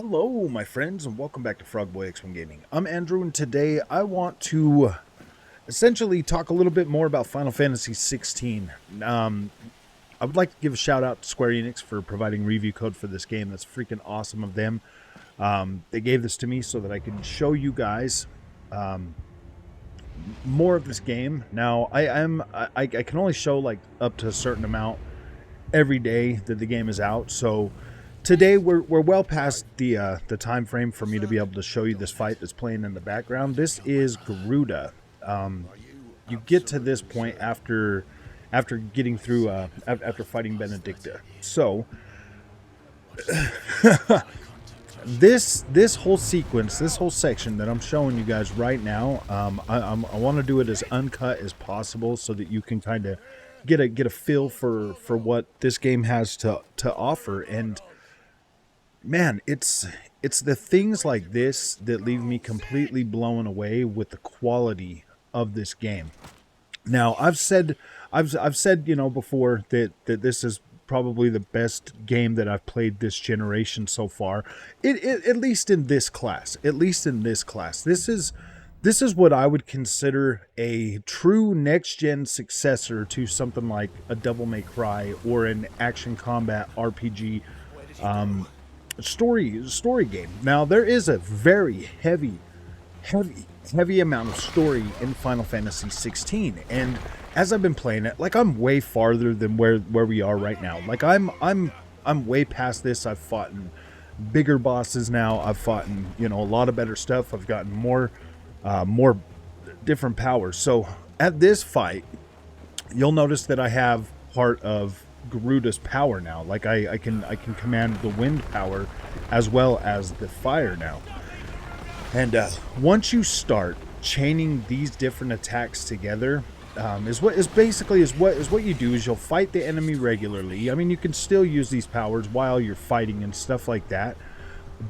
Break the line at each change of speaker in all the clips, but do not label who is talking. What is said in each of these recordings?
Hello, my friends, and welcome back to Frogboy X1 Gaming. I'm Andrew, and today I want to essentially talk a little bit more about Final Fantasy 16. I would like to give a shout out to Square Enix for providing review code for this game. That's freaking awesome of them. They gave this to me so that I could show you guys more of this game. Now, I can only show like up to a certain amount every day that the game is out, so today we're well past the time frame for me to be able to show you this fight that's playing in the background. This is Garuda. You get to this point after getting through after fighting Benedicta. So this whole sequence, this whole section that I'm showing you guys right now, I want to do it as uncut as possible so that you can kind of get a feel for what this game has to offer. And man, it's the things like this that leave me completely blown away with the quality of this game. Now, I've said before that this is probably the best game that I've played this generation so far. At least in this class. This is what I would consider a true next-gen successor to something like a Devil May Cry or an action combat RPG story game. Now, there is a very heavy amount of story in Final Fantasy 16, and as I've been playing it, like, I'm way farther than where we are right now. Like, I'm way past this. I've fought in bigger bosses now. I've fought in, a lot of better stuff. I've gotten more different powers. So at this fight, you'll notice that I have part of Garuda's power now. Like, I can command the wind power as well as the fire now. And once you start chaining these different attacks together, what you do is you'll fight the enemy regularly. I mean, you can still use these powers while you're fighting and stuff like that.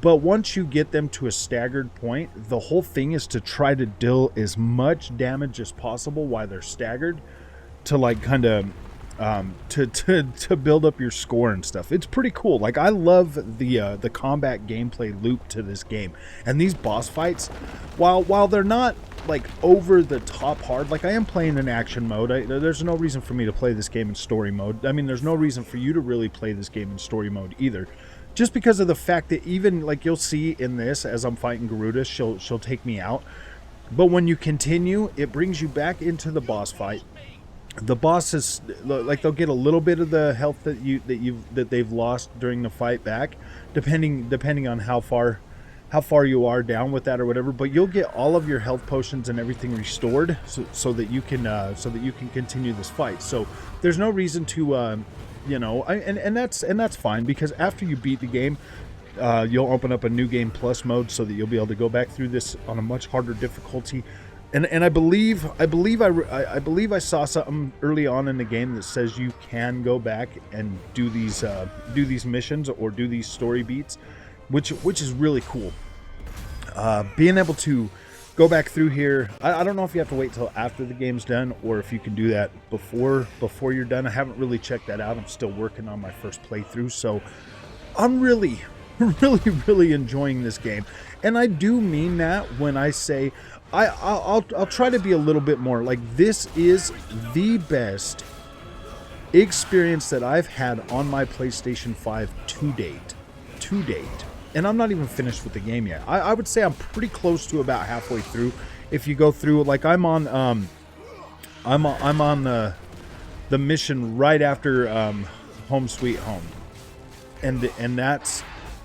But once you get them to a staggered point, the whole thing is to try to deal as much damage as possible while they're staggered, to like kind of to build up your score and stuff. It's pretty cool. Like, I love the combat gameplay loop to this game, and these boss fights, while they're not like over the top hard, like, I am playing in action mode. There's no reason for me to play this game in story mode. I mean, there's no reason for you to really play this game in story mode either. Just because of the fact that even, like, you'll see in this, as I'm fighting Garuda, she'll take me out. But when you continue, it brings you back into the boss fight. The bosses, like, they'll get a little bit of the health that they've lost during the fight back, depending on how far you are down with that or whatever. But you'll get all of your health potions and everything restored, so that you can continue this fight. So there's no reason to and that's fine, because after you beat the game, you'll open up a new game plus mode so that you'll be able to go back through this on a much harder difficulty. And I believe I saw something early on in the game that says you can go back and do these missions or do these story beats, which is really cool. Being able to go back through here, I don't know if you have to wait till after the game's done or if you can do that before you're done. I haven't really checked that out. I'm still working on my first playthrough, so I'm really enjoying this game. And I do mean that when I say I'll try to be a little bit more like, this is the best experience that I've had on my PlayStation 5 to date. And I'm not even finished with the game yet. I would say I'm pretty close to about halfway through. If you go through, like, I'm on the mission right after Home Sweet Home, and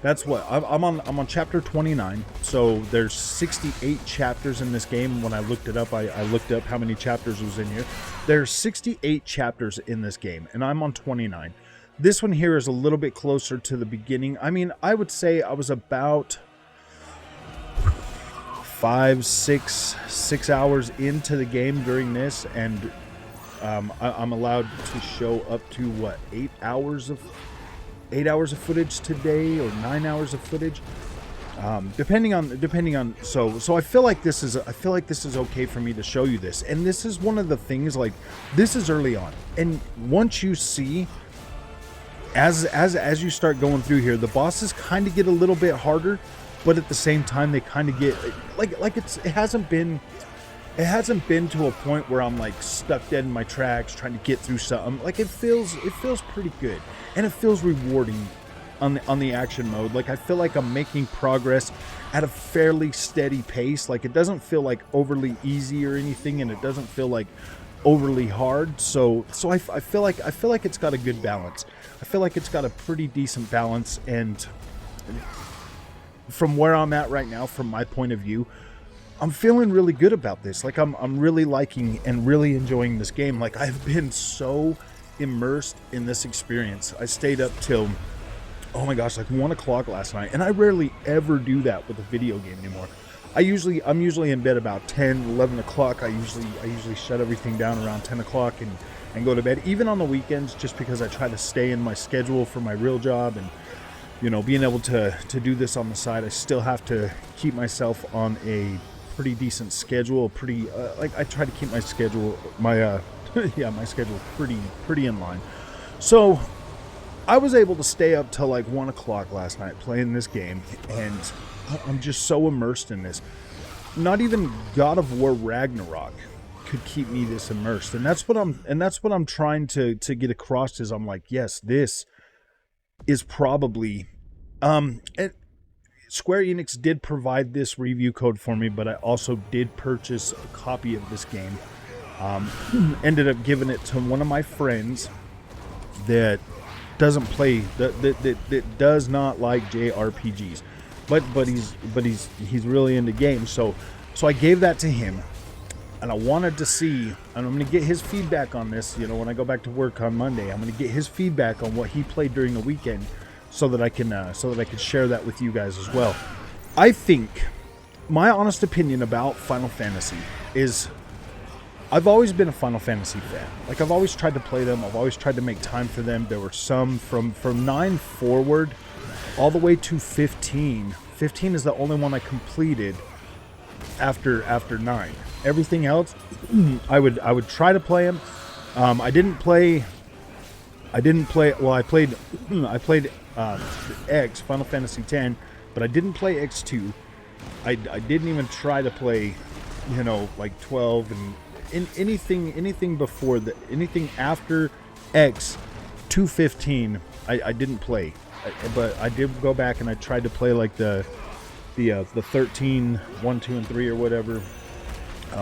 that's what I'm on chapter 29. So there's 68 chapters in this game. When I looked it up, I looked up how many chapters was in here. There's 68 chapters in this game, and I'm on 29. This one here is a little bit closer to the beginning. I mean, I would say I was about 6 hours into the game during this, and I'm allowed to show up to 8 hours of footage today, or 9 hours of footage, depending on. So I feel like this is okay for me to show you this. And this is one of the things, like, this is early on, and once you see as you start going through here, the bosses kind of get a little bit harder, but at the same time they kind of get like it hasn't been to a point where I'm like stuck dead in my tracks trying to get through something. Like it feels pretty good, and it feels rewarding on the action mode. Like I feel like I'm making progress at a fairly steady pace. Like it doesn't feel like overly easy or anything, and it doesn't feel like overly hard. So I feel like it's got a good balance. I feel like it's got a pretty decent balance, and from where I'm at right now, from my point of view, I'm feeling really good about this. Like I'm really liking and really enjoying this game. Like I've been so immersed in this experience. I stayed up till, oh my gosh, like 1 o'clock last night, and I rarely ever do that with a video game anymore. I'm usually in bed about 10, 11 o'clock. I usually shut everything down around 10 o'clock and go to bed, even on the weekends, just because I try to stay in my schedule for my real job. And you know, being able to do this on the side, I still have to keep myself on a pretty decent schedule. Pretty like I try to keep my schedule, my my schedule pretty in line. So I was able to stay up till like 1 o'clock last night playing this game, and I'm just so immersed in this. Not even God of War Ragnarok could keep me this immersed, and that's what I'm trying to get across. Is I'm like, yes, this is probably Square Enix did provide this review code for me, but I also did purchase a copy of this game. Ended up giving it to one of my friends that doesn't play that does not like JRPGs, but he's really into games. So I gave that to him, and I wanted to see, and I'm going to get his feedback on this. You know, when I go back to work on Monday, I'm going to get his feedback on what he played during the weekend, so that I can share that with you guys as well. I think my honest opinion about Final Fantasy is, I've always been a Final Fantasy fan. Like I've always tried to play them. I've always tried to make time for them. There were some from 9 forward, all the way to 15. 15 is the only one I completed after 9. Everything else, I would try to play them. I played X, Final Fantasy X, but I didn't play X2. I didn't even try to play, you know, like 12 and anything before that, anything after X to 15. I didn't play, but I did go back and I tried to play like the 13, 1, 2, and 3 or whatever.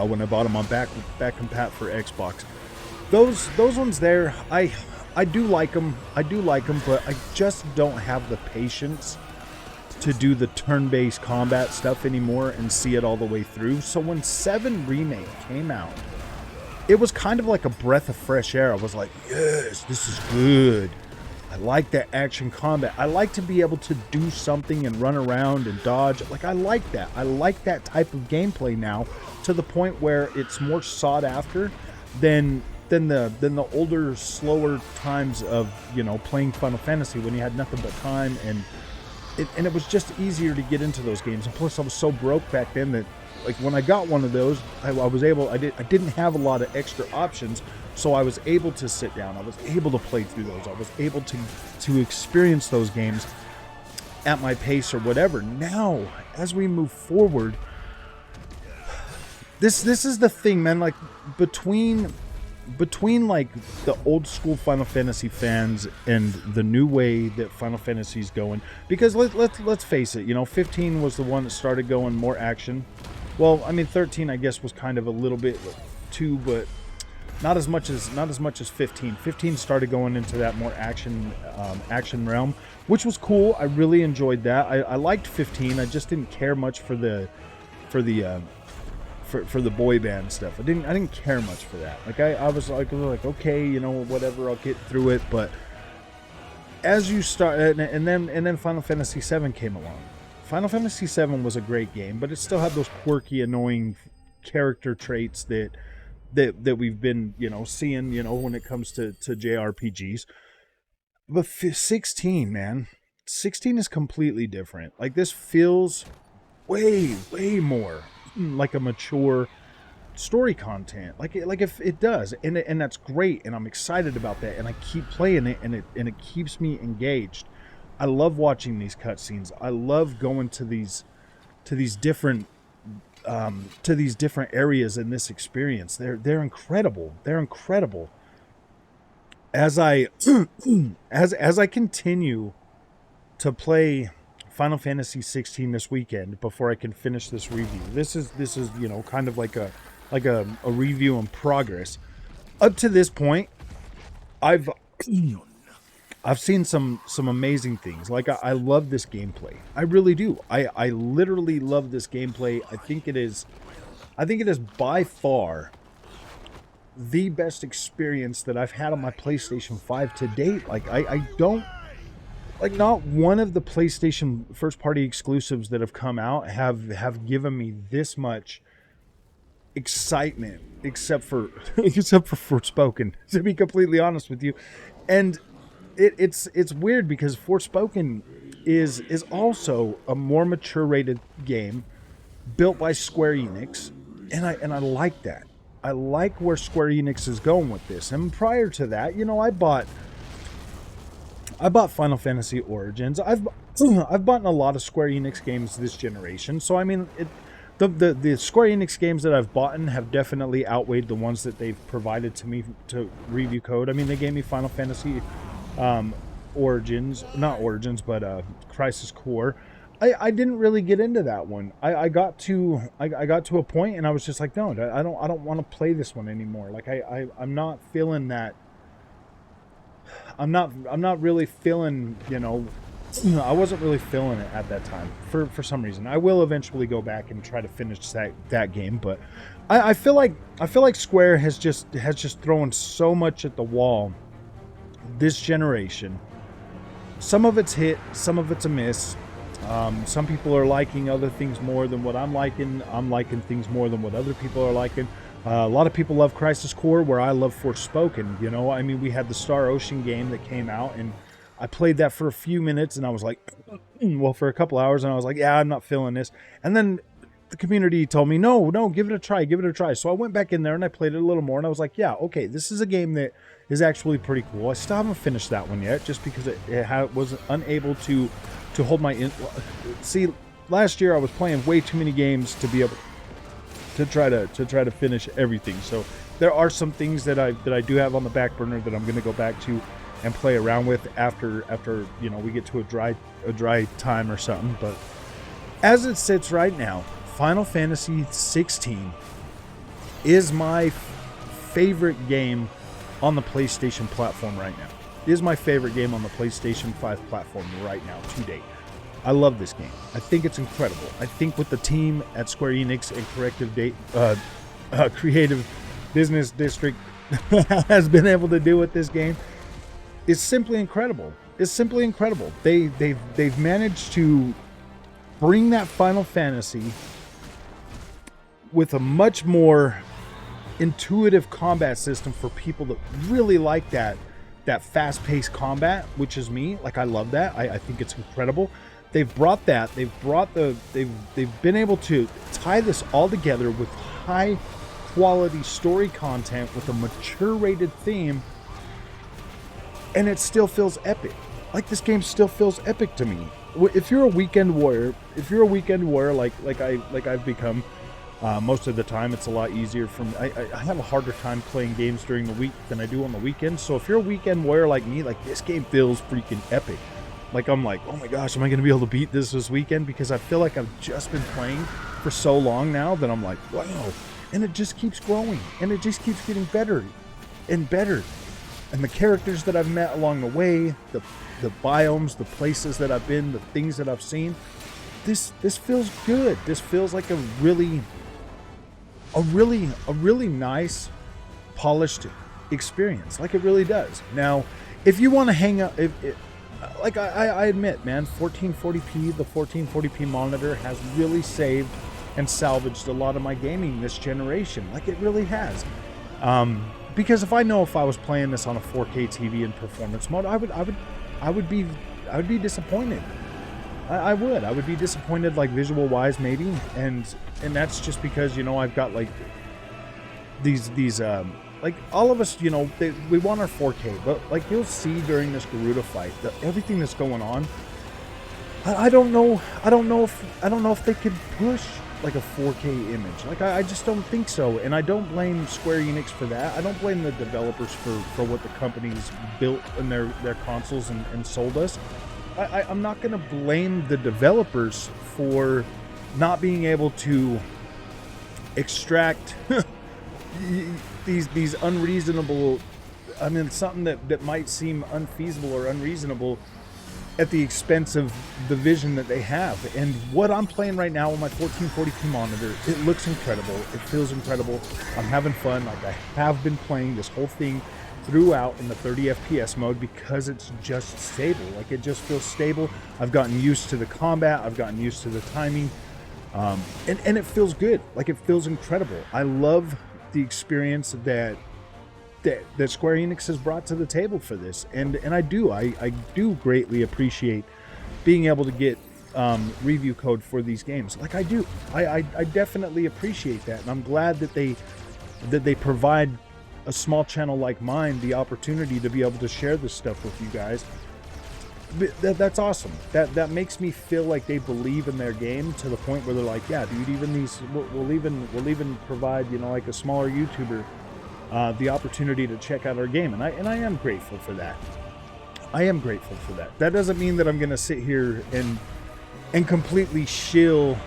When I bought them on back compat for Xbox, those ones there, I do like them, but I just don't have the patience to do the turn-based combat stuff anymore and see it all the way through. So when 7 Remake came out, it was kind of like a breath of fresh air. I was like, yes, this is good. I like that action combat. I like to be able to do something and run around and dodge. Like I like that. I like that type of gameplay now, to the point where it's more sought after than the older, slower times of, you know, playing Final Fantasy when you had nothing but time, and it was just easier to get into those games. And plus, I was so broke back then that, like, when I got one of those, I didn't have a lot of extra options, so I was able to sit down. I was able to play through those. I was able to experience those games at my pace or whatever. Now, as we move forward, this is the thing, man. Like between like the old school Final Fantasy fans and the new way that Final Fantasy's going, because let's face it, you know, 15 was the one that started going more action. Well, I mean, 13 I guess was kind of a little bit too, but not as much as 15. 15 started going into that more action realm, which was cool. I really enjoyed that. I liked 15. I just didn't care much for the boy band stuff. I didn't care much for that. Like I was like, okay, you know, whatever, I'll get through it. But as you start, and then Final Fantasy VII came along. Final Fantasy VII was a great game, but it still had those quirky, annoying character traits that we've been, you know, seeing, you know, when it comes to JRPGs. But 16, man, 16 is completely different. Like this feels way more like a mature story content, like if it does, and that's great, and I'm excited about that, and I keep playing it, and it keeps me engaged. I love watching these cutscenes. I love going to these different areas in this experience. They're incredible. They're incredible. As I as I continue to play Final Fantasy 16 this weekend before I can finish this review. This is you know, kind of like a review in progress. Up to this point, I've seen some amazing things. Like I love this gameplay. I really do. I literally love this gameplay. I think it is by far the best experience that I've had on my PlayStation 5 to date. Like I don't, like, not one of the PlayStation first party exclusives that have come out have given me this much excitement, except for Forspoken, to be completely honest with you. And it's weird because Forspoken is also a more mature rated game built by Square Enix, and I like that. I like where Square Enix is going with this. And prior to that, you know, I bought Final Fantasy Origins. I've bought a lot of Square Enix games this generation. So I mean, the Square Enix games that I've bought have definitely outweighed the ones that they've provided to me to review code. I mean, they gave me Final Fantasy Origins, not Origins, but Crisis Core. I didn't really get into that one. I got to a point and I was just like, no, I don't want to play this one anymore. Like I'm not feeling that. I'm not really feeling, you know, I wasn't really feeling it at that time for some reason. I will eventually go back and try to finish that game, but I feel like Square has just thrown so much at the wall this generation. Some of it's hit, some of it's a miss. Some people are liking other things more than what I'm liking. I'm liking things more than what other people are liking. A lot of people love Crisis Core, where I love Forspoken. You know, I mean, we had the Star Ocean game that came out, and I played that for a few minutes, and I was like, well, for a couple hours, and I was like, yeah, I'm not feeling this. And then the community told me, no, give it a try. So I went back in there and I played it a little more, and I was like, yeah, okay, this is a game that is actually pretty cool. I still haven't finished that one yet, just because it was unable to hold my see. Last year I was playing way too many games to be able to try to finish everything. So there are some things that I do have on the back burner that I'm going to go back to and play around with after you know, we get to a dry time or something. But as it sits right now, Final Fantasy 16 is my favorite game on the PlayStation platform right now. It is my favorite game on the PlayStation 5 platform right now to date. I love this game. I think it's incredible. I think what the team at Square Enix and Creative Business District has been able to do with this game is simply incredible. It's simply incredible. They've managed to bring that Final Fantasy with a much more intuitive combat system for people that really like that fast-paced combat, which is me. Like, I love that. I think it's incredible. They've brought that. They've been able to tie this all together with high quality story content with a mature rated theme, and it still feels epic. Like, this game still feels epic to me. If you're a weekend warrior, like I've become, most of the time, it's a lot easier for me. I have a harder time playing games during the week than I do on the weekends. So if you're a weekend warrior like me, like, this game feels freaking epic. Like, I'm like, oh my gosh, am I going to be able to beat this weekend? Because I feel like I've just been playing for so long now that I'm like, wow. And it just keeps growing. And it just keeps getting better and better. And the characters that I've met along the way, the biomes, the places that I've been, the things that I've seen, this feels good. This feels like a really nice, polished experience. Like, it really does. Now, if you want to hang out, like, I admit, man, 1440p, the 1440p monitor has really saved and salvaged a lot of my gaming this generation. Like, it really has. Because if I was playing this on a 4K TV in performance mode, I would be disappointed. I would be disappointed, like, visual wise maybe, and that's just because, you know, I've got, like, these like all of us, you know, we want our 4K, but like you'll see during this Garuda fight, everything that's going on. I don't know. I don't know if they could push like a 4K image. Like I just don't think so. And I don't blame Square Enix for that. I don't blame the developers for what the companies built in their consoles and sold us. I'm not going to blame the developers for not being able to extract these unreasonable, I mean, something that might seem unfeasible or unreasonable at the expense of the vision that they have. And what I'm playing right now on my 1440p monitor, it looks incredible. It feels incredible. I'm having fun. Like I have been playing this whole thing throughout in the 30 FPS mode because it's just stable. Like it just feels stable. I've gotten used to the combat. I've gotten used to the timing. And it feels good. Like it feels incredible. I love the experience that Square Enix has brought to the table for this, and I do greatly appreciate being able to get review code for these games. Like I do, I definitely appreciate that, and I'm glad that they provide a small channel like mine the opportunity to be able to share this stuff with you guys. That's awesome. That makes me feel like they believe in their game to the point where they're like, yeah, dude, even these we'll even provide, you know, like a smaller YouTuber the opportunity to check out our game, and I am grateful for that. I am grateful for that. That doesn't mean that I'm gonna sit here and completely shill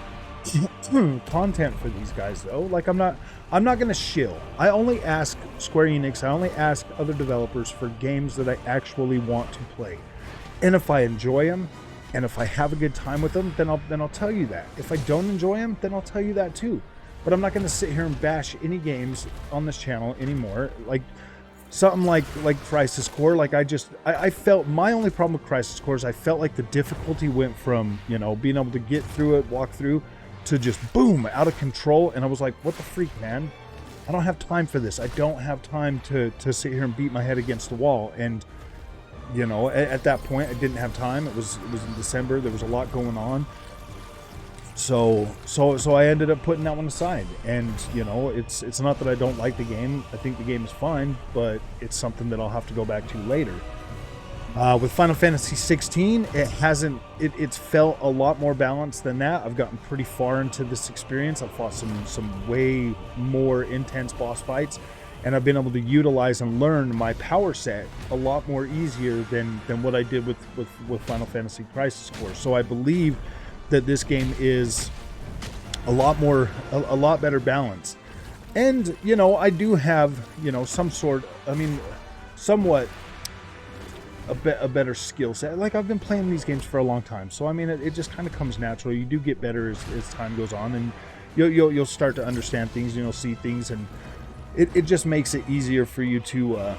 content for these guys though. Like I'm not gonna shill. I only ask Square Enix, I only ask other developers for games that I actually want to play. And if I enjoy them, and if I have a good time with them, then I'll tell you that. If I don't enjoy them, then I'll tell you that too. But I'm not going to sit here and bash any games on this channel anymore. Like something like Crisis Core. Like I felt my only problem with Crisis Core is I felt like the difficulty went from, you know, being able to get through it, walk through, to just boom, out of control. And I was like, what the freak, man? I don't have time for this. I don't have time to sit here and beat my head against the wall. And you know, at that point, I didn't have time. It was in December. There was a lot going on. So I ended up putting that one aside. And you know, it's not that I don't like the game. I think the game is fine, but it's something that I'll have to go back to later. With Final Fantasy 16, it's felt a lot more balanced than that. I've gotten pretty far into this experience. I've fought some way more intense boss fights. And I've been able to utilize and learn my power set a lot more easier than what I did with Final Fantasy Crisis Core. So I believe that this game is a lot better balanced. And, you know, I do have, you know, somewhat a better skill set. Like I've been playing these games for a long time. So, I mean, it just kind of comes natural. You do get better as time goes on, and you'll start to understand things, and you'll see things, and it just makes it easier for you to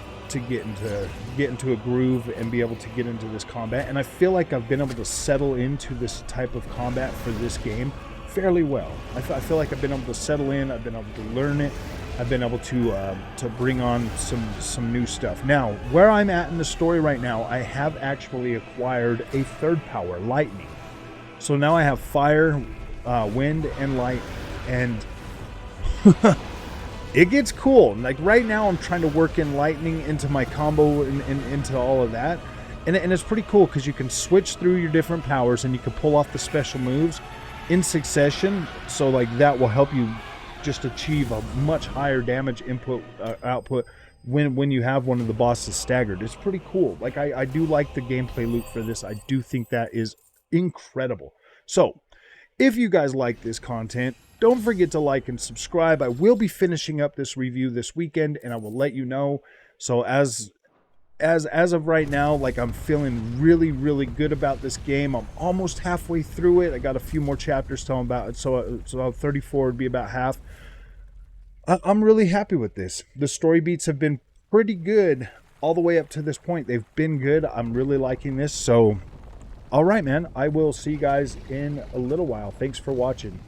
get into a groove and be able to get into this combat. And I feel like I've been able to settle into this type of combat for this game fairly well. I feel like I've been able to settle in. I've been able to learn it. I've been able to bring on some new stuff. Now, where I'm at in the story right now, I have actually acquired a third power, lightning. So now I have fire, wind, and light, and it gets cool. Like right now I'm trying to work in lightning into my combo and into all of that. And it's pretty cool because you can switch through your different powers and you can pull off the special moves in succession. So like that will help you just achieve a much higher damage output when you have one of the bosses staggered. It's pretty cool. Like I do like the gameplay loop for this. I do think that is incredible. So if you guys like this content, don't forget to like and subscribe. I will be finishing up this review this weekend, and I will let you know. So as of right now, like I'm feeling really, really good about this game. I'm almost halfway through it. I got a few more chapters to tell about it. So 34 would be about half. I'm really happy with this. The story beats have been pretty good all the way up to this point. They've been good. I'm really liking this. So, all right, man. I will see you guys in a little while. Thanks for watching.